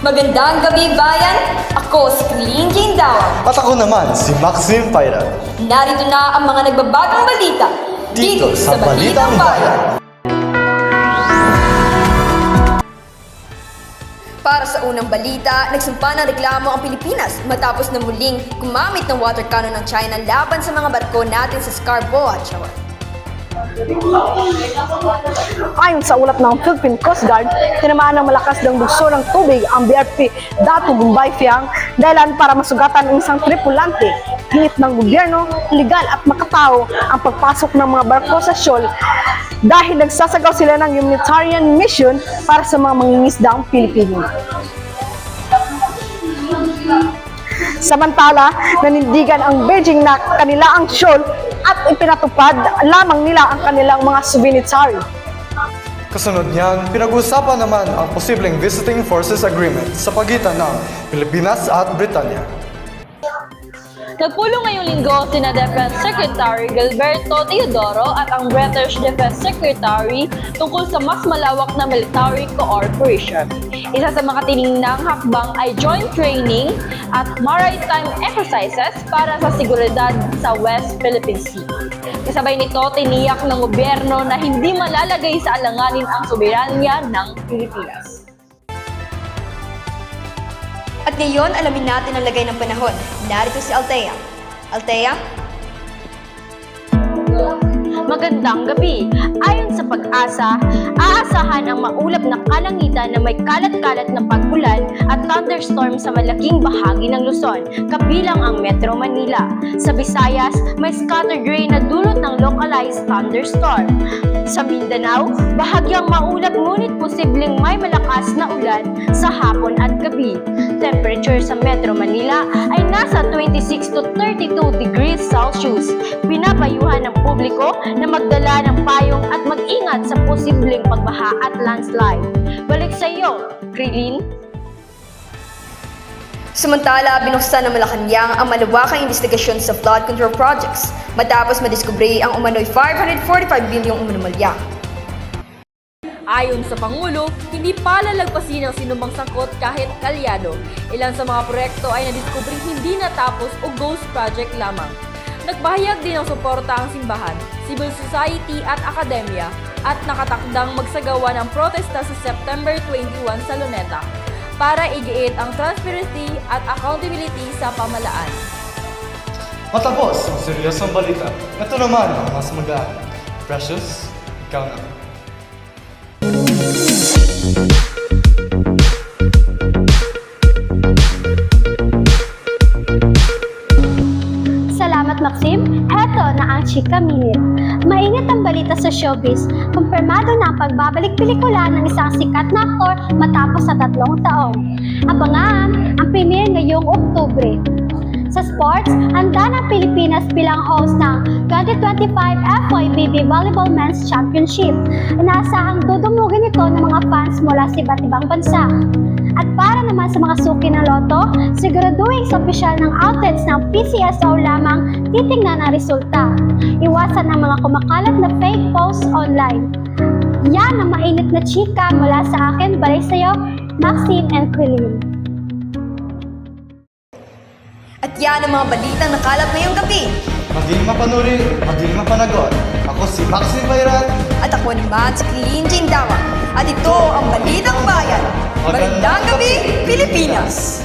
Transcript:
Magandang gabi, bayan! Ako si Clean Jane Dawang. At ako naman, si Maxim Paira. Narito na ang mga nagbabagang balita dito sa Balitang Bayan. Para sa unang balita, nagsumpa ng reklamo ang Pilipinas matapos na muling gumamit ng water cannon ng China laban sa mga barko natin sa Scarborough at Chawar. Ayon sa ulat ng Philippine Coast Guard, tinamaan ng malakas ng bugso ng tubig ang BRP Datu Gumbay Fiang dahilan para masugatan ang isang tripulante. Hingit ng gobyerno, legal at makatao ang pagpasok ng mga barko sa shoal dahil nagsasagaw sila ng humanitarian mission para sa mga mangingisdaang Pilipino. Samantala, nanindigan ang Beijing na kanila ang shoal at ipinatupad lamang nila ang kanilang mga souvenir. Kasunod niyan, pinag-uusapan naman ang posibleng Visiting Forces Agreement sa pagitan ng Pilipinas at Britanya. Nagpulong ngayong linggo sina Defense Secretary Gilberto Teodoro at ang British Defense Secretary tungkol sa mas malawak na military cooperation. Isa sa mga tiningnang hakbang ay joint training at maritime exercises para sa seguridad sa West Philippine Sea. Kasabay nito, tiniyak ng gobyerno na hindi malalagay sa alanganin ang soberanya ng Pilipinas. At ngayon, alamin natin ang lagay ng panahon. Narito si Althea. Althea? Magandang gabi. Ayon sa Pag-asa, aasahan ang maulap na kalangitan na may kalat-kalat na pag-ulan at thunderstorm sa malaking bahagi ng Luzon, kabilang ang Metro Manila. Sa Visayas, may scattered rain na dulot ng localized thunderstorm. Sa Mindanao, bahagyang maulap ngunit posibleng may malakas na ulan sa hapon at gabi. Temperature sa Metro Manila ay nasa 26 to 32 degrees Celsius. Pinapayuhan ng publiko na magdala ng payong at mag-ingat sa posibleng pagbaha at landslide. Balik sa iyo, Krilin. Samantala, binuksan ng Malacanang ang malawakang investigasyon sa flood control projects matapos madiskubre ang umano'y 545 bilyong umunumalya. Ayon sa Pangulo, hindi pa lalagpasin ang sinumang sangkot kahit kalyado. Ilan sa mga proyekto ay nadiskubring hindi natapos o ghost project lamang. Nagpahayag din ng suporta ang simbahan, civil society at akademya at nakatakdang magsagawa ng protesta sa September 21 sa Luneta para igiit ang transparency at accountability sa pamahalaan. Matapos ang seryosong balita, ito naman ang mas magaan. Precious, ikaw na. Salamat, Maxim. Heto na ang Chika Minute. Mainit ang balita sa showbiz. Kumpirmado na ang pagbabalik pelikula ng isang sikat na aktor matapos sa 3 taong. Abangan ang premiere ngayong Oktubre. Sa sports, handa ng Pilipinas bilang host ng 2025 FIVB Volleyball Men's Championship. Inaasahang dudumugin ito ng mga fans mula sa iba't ibang bansa. At para naman sa mga suki ng loto, siguraduhin sa opisyal ng outlets ng PCSO lamang titingnan ang resulta. Iwasan ang mga kumakalat na fake posts online. Yan ang mainit na chika mula sa akin. Balik sa'yo, Maxim and Krilin. At yan ang mga balitang nakalap ngayong gabi. Maging mapanuri, maging mapanagot. Ako si Maxim Paira. At ako naman si Clean Jane Dawang. At ito ang Balitang Bayan. Magandang gabi, Pilipinas!